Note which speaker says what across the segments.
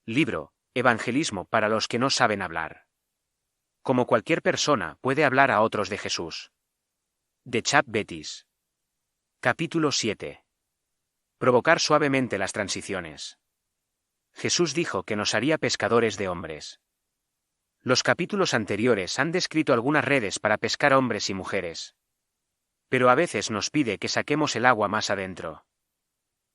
Speaker 1: Libro, Evangelismo para los que no saben hablar. Como cualquier persona puede hablar a otros de Jesús. De Chap Bettis. Capítulo 7. Provocar suavemente las transiciones. Jesús dijo que nos haría pescadores de hombres. Los capítulos anteriores han descrito algunas redes para pescar hombres y mujeres. Pero a veces nos pide que saquemos el agua más adentro.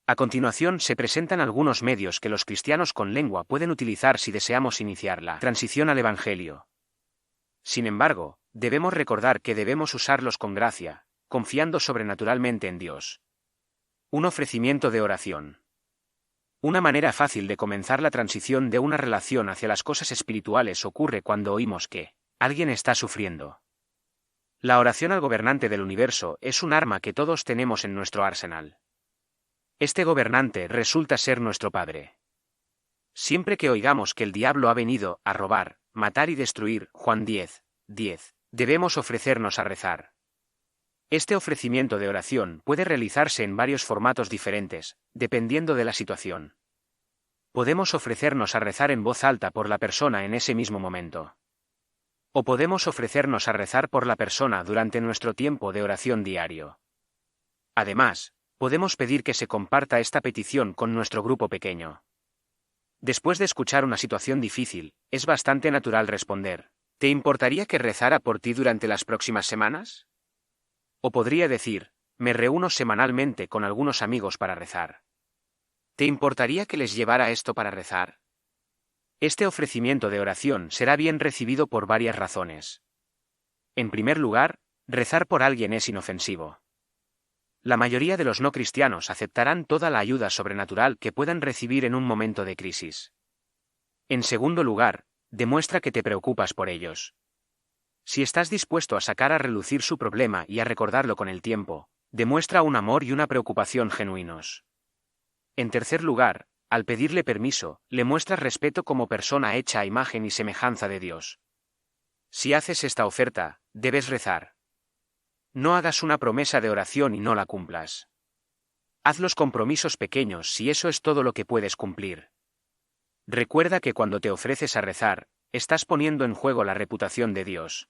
Speaker 1: A continuación se presentan algunos medios que los cristianos con lengua pueden utilizar si deseamos iniciar la transición al Evangelio. Sin embargo, debemos recordar que debemos usarlos con gracia, confiando sobrenaturalmente en Dios. Un ofrecimiento de oración. Una manera fácil de comenzar la transición de una relación hacia las cosas espirituales ocurre cuando oímos que alguien está sufriendo. La oración al gobernante del universo es un arma que todos tenemos en nuestro arsenal. Este gobernante resulta ser nuestro Padre. Siempre que oigamos que el diablo ha venido a robar, matar y destruir, Juan 10:10, debemos ofrecernos a rezar. Este ofrecimiento de oración puede realizarse en varios formatos diferentes, dependiendo de la situación. Podemos ofrecernos a rezar en voz alta por la persona en ese mismo momento. O podemos ofrecernos a rezar por la persona durante nuestro tiempo de oración diario. Además, podemos pedir que se comparta esta petición con nuestro grupo pequeño. Después de escuchar una situación difícil, es bastante natural responder: ¿te importaría que rezara por ti durante las próximas semanas? O podría decir: me reúno semanalmente con algunos amigos para rezar. ¿Te importaría que les llevara esto para rezar? Este ofrecimiento de oración será bien recibido por varias razones. En primer lugar, rezar por alguien es inofensivo. La mayoría de los no cristianos aceptarán toda la ayuda sobrenatural que puedan recibir en un momento de crisis. En segundo lugar, demuestra que te preocupas por ellos. Si estás dispuesto a sacar a relucir su problema y a recordarlo con el tiempo, demuestra un amor y una preocupación genuinos. En tercer lugar, al pedirle permiso, le muestras respeto como persona hecha a imagen y semejanza de Dios. Si haces esta oferta, debes rezar. No hagas una promesa de oración y no la cumplas. Haz los compromisos pequeños si eso es todo lo que puedes cumplir. Recuerda que cuando te ofreces a rezar, estás poniendo en juego la reputación de Dios.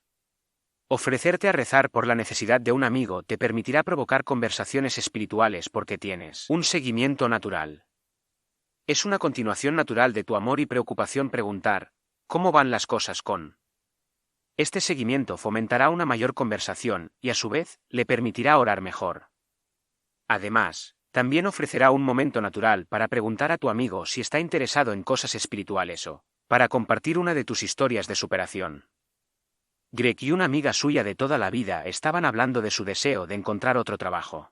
Speaker 1: Ofrecerte a rezar por la necesidad de un amigo te permitirá provocar conversaciones espirituales porque tienes un seguimiento natural. Es una continuación natural de tu amor y preocupación preguntar: ¿cómo van las cosas con? Este seguimiento fomentará una mayor conversación y a su vez le permitirá orar mejor. Además, también ofrecerá un momento natural para preguntar a tu amigo si está interesado en cosas espirituales o para compartir una de tus historias de superación. Greg y una amiga suya de toda la vida estaban hablando de su deseo de encontrar otro trabajo.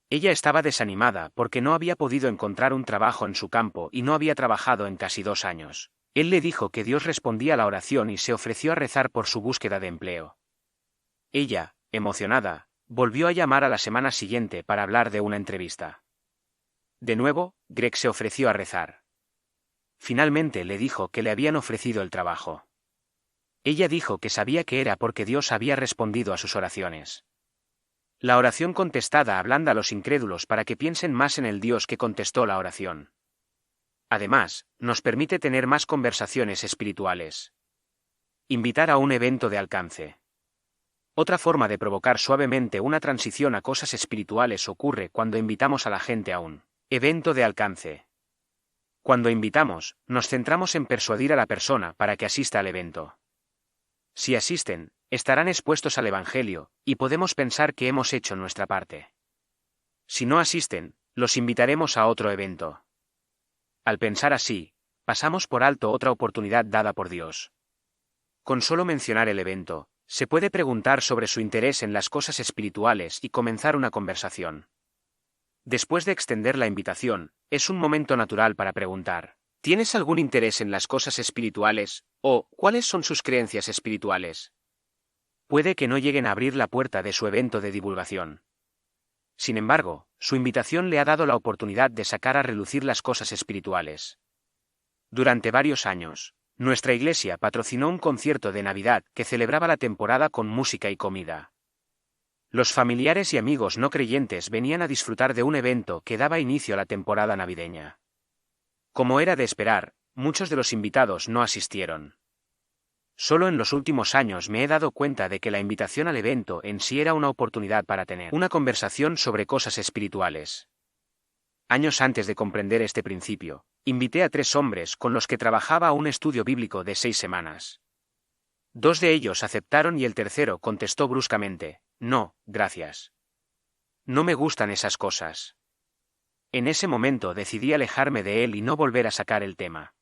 Speaker 1: Ella estaba desanimada porque no había podido encontrar un trabajo en su campo y no había trabajado en casi 2 años. Él le dijo que Dios respondía a la oración y se ofreció a rezar por su búsqueda de empleo. Ella, emocionada, volvió a llamar a la semana siguiente para hablar de una entrevista. De nuevo, Greg se ofreció a rezar. Finalmente le dijo que le habían ofrecido el trabajo. Ella dijo que sabía que era porque Dios había respondido a sus oraciones. La oración contestada ablanda a los incrédulos para que piensen más en el Dios que contestó la oración. Además, nos permite tener más conversaciones espirituales. Invitar a un evento de alcance. Otra forma de provocar suavemente una transición a cosas espirituales ocurre cuando invitamos a la gente a un evento de alcance. Cuando invitamos, nos centramos en persuadir a la persona para que asista al evento. Si asisten, estarán expuestos al Evangelio, y podemos pensar que hemos hecho nuestra parte. Si no asisten, los invitaremos a otro evento. Al pensar así, pasamos por alto otra oportunidad dada por Dios. Con solo mencionar el evento, se puede preguntar sobre su interés en las cosas espirituales y comenzar una conversación. Después de extender la invitación, es un momento natural para preguntar: ¿tienes algún interés en las cosas espirituales? ¿O cuáles son sus creencias espirituales? Puede que no lleguen a abrir la puerta de su evento de divulgación. Sin embargo, su invitación le ha dado la oportunidad de sacar a relucir las cosas espirituales. Durante varios años, nuestra iglesia patrocinó un concierto de Navidad que celebraba la temporada con música y comida. Los familiares y amigos no creyentes venían a disfrutar de un evento que daba inicio a la temporada navideña. Como era de esperar, Muchos de los invitados no asistieron. Solo en los últimos años me he dado cuenta de que la invitación al evento en sí era una oportunidad para tener una conversación sobre cosas espirituales. Años antes de comprender este principio, invité a 3 hombres con los que trabajaba a un estudio bíblico de 6 semanas. 2 de ellos aceptaron y el tercero contestó bruscamente: no, gracias. No me gustan esas cosas. En ese momento decidí alejarme de él y no volver a sacar el tema.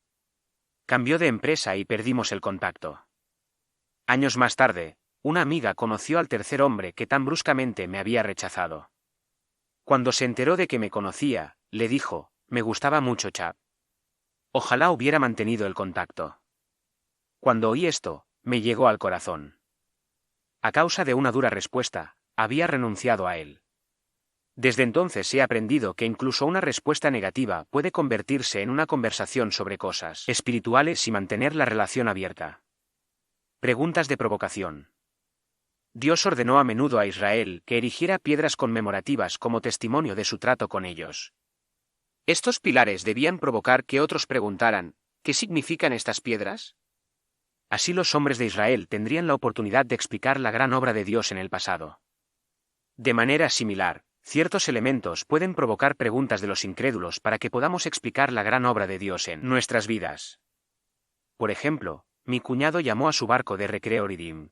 Speaker 1: Cambió de empresa y perdimos el contacto. Años más tarde, una amiga conoció al tercer hombre que tan bruscamente me había rechazado. Cuando se enteró de que me conocía, le dijo: me gustaba mucho Chap. Ojalá hubiera mantenido el contacto. Cuando oí esto, me llegó al corazón. A causa de una dura respuesta, había renunciado a él. Desde entonces he aprendido que incluso una respuesta negativa puede convertirse en una conversación sobre cosas espirituales y mantener la relación abierta. Preguntas de provocación. Dios ordenó a menudo a Israel que erigiera piedras conmemorativas como testimonio de su trato con ellos. ¿Estos pilares debían provocar que otros preguntaran: ¿qué significan estas piedras? Así los hombres de Israel tendrían la oportunidad de explicar la gran obra de Dios en el pasado. De manera similar, ciertos elementos pueden provocar preguntas de los incrédulos para que podamos explicar la gran obra de Dios en nuestras vidas. Por ejemplo, mi cuñado llamó a su barco de recreo Redeem.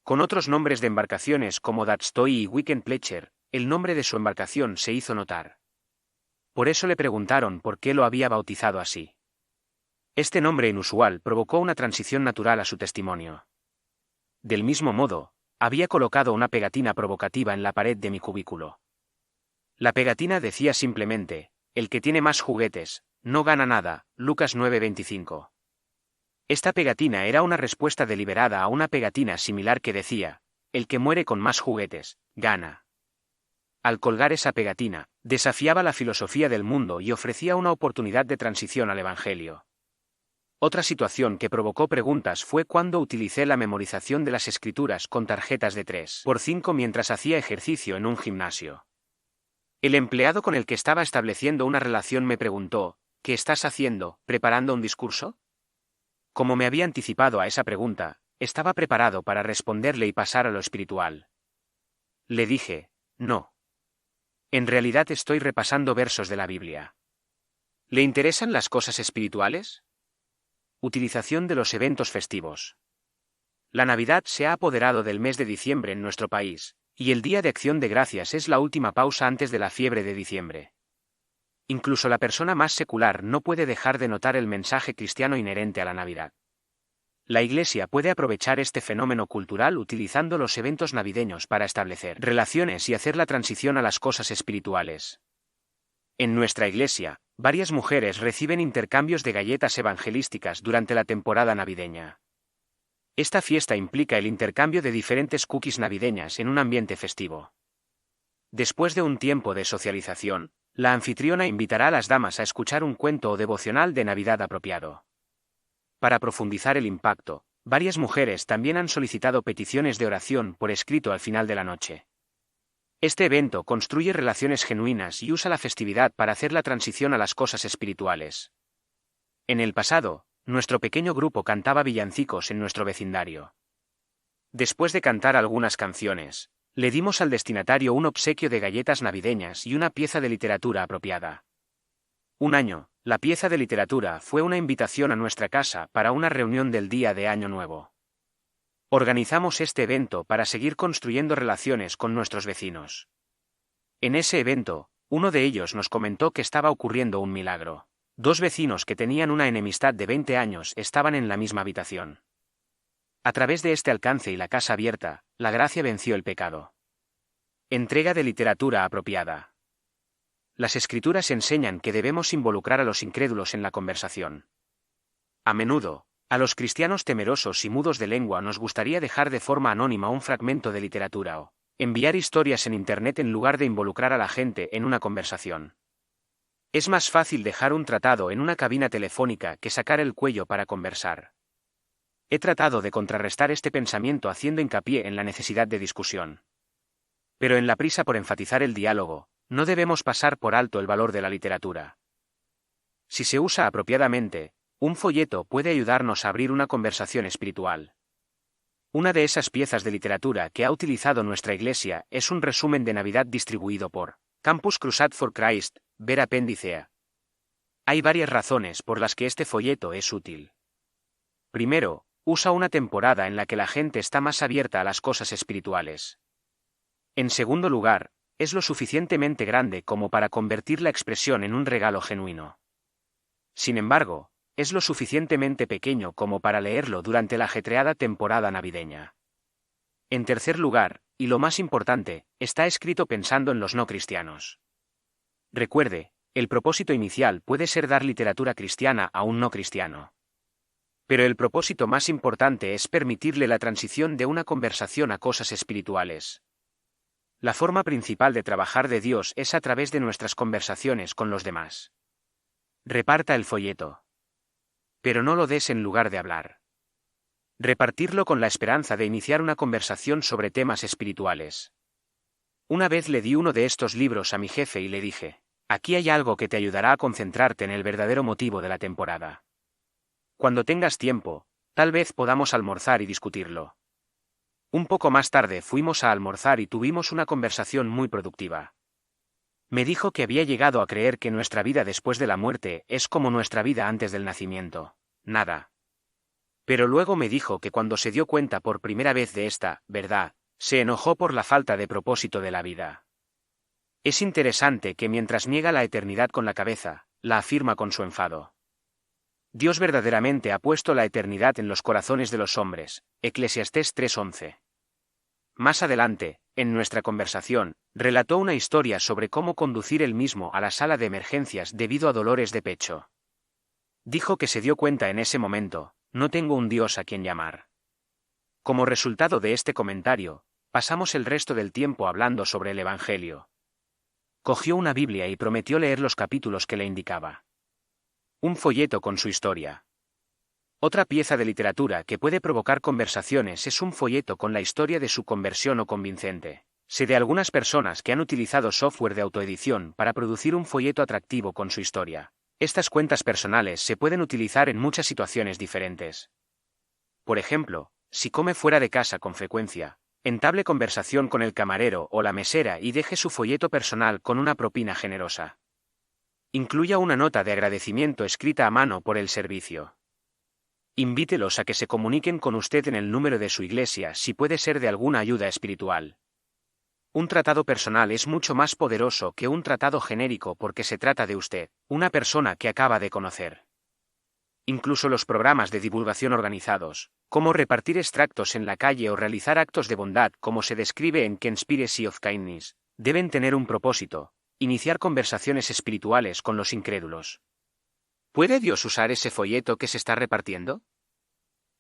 Speaker 1: Con otros nombres de embarcaciones como Datstoy y Weekend Pleasure, el nombre de su embarcación se hizo notar. Por eso le preguntaron por qué lo había bautizado así. Este nombre inusual provocó una transición natural a su testimonio. Del mismo modo, había colocado una pegatina provocativa en la pared de mi cubículo. La pegatina decía simplemente: el que tiene más juguetes, no gana nada, Lucas 9:25. Esta pegatina era una respuesta deliberada a una pegatina similar que decía: el que muere con más juguetes, gana. Al colgar esa pegatina, desafiaba la filosofía del mundo y ofrecía una oportunidad de transición al Evangelio. Otra situación que provocó preguntas fue cuando utilicé la memorización de las escrituras con tarjetas de 3x5 mientras hacía ejercicio en un gimnasio. El empleado con el que estaba estableciendo una relación me preguntó: ¿qué estás haciendo, preparando un discurso? Como me había anticipado a esa pregunta, estaba preparado para responderle y pasar a lo espiritual. Le dije: no. En realidad estoy repasando versos de la Biblia. ¿Le interesan las cosas espirituales? Utilización de los eventos festivos. La Navidad se ha apoderado del mes de diciembre en nuestro país, y el Día de Acción de Gracias es la última pausa antes de la fiebre de diciembre. Incluso la persona más secular no puede dejar de notar el mensaje cristiano inherente a la Navidad. La Iglesia puede aprovechar este fenómeno cultural utilizando los eventos navideños para establecer relaciones y hacer la transición a las cosas espirituales. En nuestra Iglesia, varias mujeres reciben intercambios de galletas evangelísticas durante la temporada navideña. Esta fiesta implica el intercambio de diferentes cookies navideñas en un ambiente festivo. Después de un tiempo de socialización, la anfitriona invitará a las damas a escuchar un cuento o devocional de Navidad apropiado. Para profundizar el impacto, varias mujeres también han solicitado peticiones de oración por escrito al final de la noche. Este evento construye relaciones genuinas y usa la festividad para hacer la transición a las cosas espirituales. En el pasado, nuestro pequeño grupo cantaba villancicos en nuestro vecindario. Después de cantar algunas canciones, le dimos al destinatario un obsequio de galletas navideñas y una pieza de literatura apropiada. Un año, la pieza de literatura fue una invitación a nuestra casa para una reunión del día de Año Nuevo. Organizamos este evento para seguir construyendo relaciones con nuestros vecinos. En ese evento, uno de ellos nos comentó que estaba ocurriendo un milagro. 2 vecinos que tenían una enemistad de 20 años estaban en la misma habitación. A través de este alcance y la casa abierta, la gracia venció el pecado. Entrega de literatura apropiada. Las Escrituras enseñan que debemos involucrar a los incrédulos en la conversación. A menudo, a los cristianos temerosos y mudos de lengua nos gustaría dejar de forma anónima un fragmento de literatura o enviar historias en Internet en lugar de involucrar a la gente en una conversación. Es más fácil dejar un tratado en una cabina telefónica que sacar el cuello para conversar. He tratado de contrarrestar este pensamiento haciendo hincapié en la necesidad de discusión. Pero en la prisa por enfatizar el diálogo, no debemos pasar por alto el valor de la literatura. Si se usa apropiadamente, Un folleto puede ayudarnos a abrir una conversación espiritual. Una de esas piezas de literatura que ha utilizado nuestra Iglesia es un resumen de Navidad distribuido por Campus Crusade for Christ, ver apéndice A. Hay varias razones por las que este folleto es útil. Primero, usa una temporada en la que la gente está más abierta a las cosas espirituales. En segundo lugar, es lo suficientemente grande como para convertir la expresión en un regalo genuino. Sin embargo, es lo suficientemente pequeño como para leerlo durante la ajetreada temporada navideña. En tercer lugar, y lo más importante, está escrito pensando en los no cristianos. Recuerde, el propósito inicial puede ser dar literatura cristiana a un no cristiano. Pero el propósito más importante es permitirle la transición de una conversación a cosas espirituales. La forma principal de trabajar de Dios es a través de nuestras conversaciones con los demás. Reparta el folleto. Pero no lo des en lugar de hablar. Repartirlo con la esperanza de iniciar una conversación sobre temas espirituales. Una vez le di uno de estos libros a mi jefe y le dije, aquí hay algo que te ayudará a concentrarte en el verdadero motivo de la temporada. Cuando tengas tiempo, tal vez podamos almorzar y discutirlo. Un poco más tarde fuimos a almorzar y tuvimos una conversación muy productiva. Me dijo que había llegado a creer que nuestra vida después de la muerte es como nuestra vida antes del nacimiento, nada. Pero luego me dijo que cuando se dio cuenta por primera vez de esta verdad, se enojó por la falta de propósito de la vida. Es interesante que mientras niega la eternidad con la cabeza, la afirma con su enfado. Dios verdaderamente ha puesto la eternidad en los corazones de los hombres, Eclesiastés 3:11. Más adelante, en nuestra conversación, relató una historia sobre cómo conducir él mismo a la sala de emergencias debido a dolores de pecho. Dijo que se dio cuenta en ese momento, no tengo un Dios a quien llamar. Como resultado de este comentario, pasamos el resto del tiempo hablando sobre el Evangelio. Cogió una Biblia y prometió leer los capítulos que le indicaba. Un folleto con su historia. Otra pieza de literatura que puede provocar conversaciones es un folleto con la historia de su conversión o convincente. Sé de algunas personas que han utilizado software de autoedición para producir un folleto atractivo con su historia. Estas cuentas personales se pueden utilizar en muchas situaciones diferentes. Por ejemplo, si come fuera de casa con frecuencia, entable conversación con el camarero o la mesera y deje su folleto personal con una propina generosa. Incluya una nota de agradecimiento escrita a mano por el servicio. Invítelos a que se comuniquen con usted en el número de su iglesia si puede ser de alguna ayuda espiritual. Un tratado personal es mucho más poderoso que un tratado genérico porque se trata de usted, una persona que acaba de conocer. Incluso los programas de divulgación organizados, como repartir extractos en la calle o realizar actos de bondad como se describe en Conspiracy of Kindness, deben tener un propósito: iniciar conversaciones espirituales con los incrédulos. ¿Puede Dios usar ese folleto que se está repartiendo?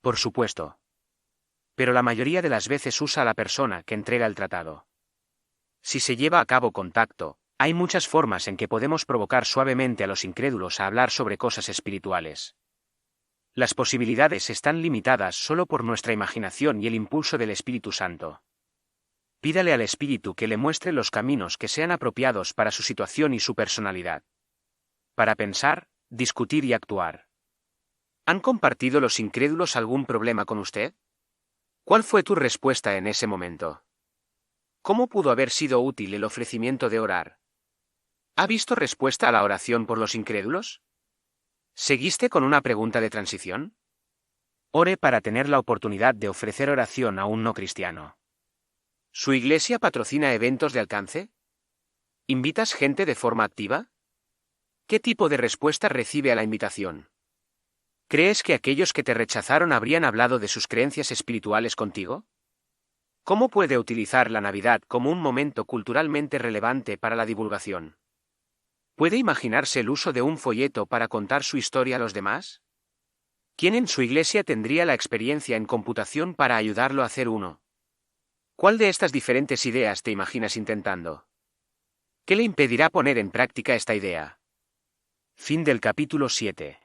Speaker 1: Por supuesto. Pero la mayoría de las veces usa a la persona que entrega el tratado. Si se lleva a cabo contacto, hay muchas formas en que podemos provocar suavemente a los incrédulos a hablar sobre cosas espirituales. Las posibilidades están limitadas solo por nuestra imaginación y el impulso del Espíritu Santo. Pídale al Espíritu que le muestre los caminos que sean apropiados para su situación y su personalidad. Para pensar, discutir y actuar. ¿Han compartido los incrédulos algún problema con usted? ¿Cuál fue tu respuesta en ese momento? ¿Cómo pudo haber sido útil el ofrecimiento de orar? ¿Ha visto respuesta a la oración por los incrédulos? ¿Seguiste con una pregunta de transición? Ore para tener la oportunidad de ofrecer oración a un no cristiano. ¿Su iglesia patrocina eventos de alcance? ¿Invitas gente de forma activa? ¿Qué tipo de respuesta recibe a la invitación? ¿Crees que aquellos que te rechazaron habrían hablado de sus creencias espirituales contigo? ¿Cómo puede utilizar la Navidad como un momento culturalmente relevante para la divulgación? ¿Puede imaginarse el uso de un folleto para contar su historia a los demás? ¿Quién en su iglesia tendría la experiencia en computación para ayudarlo a hacer uno? ¿Cuál de estas diferentes ideas te imaginas intentando? ¿Qué le impedirá poner en práctica esta idea? Fin del capítulo 7.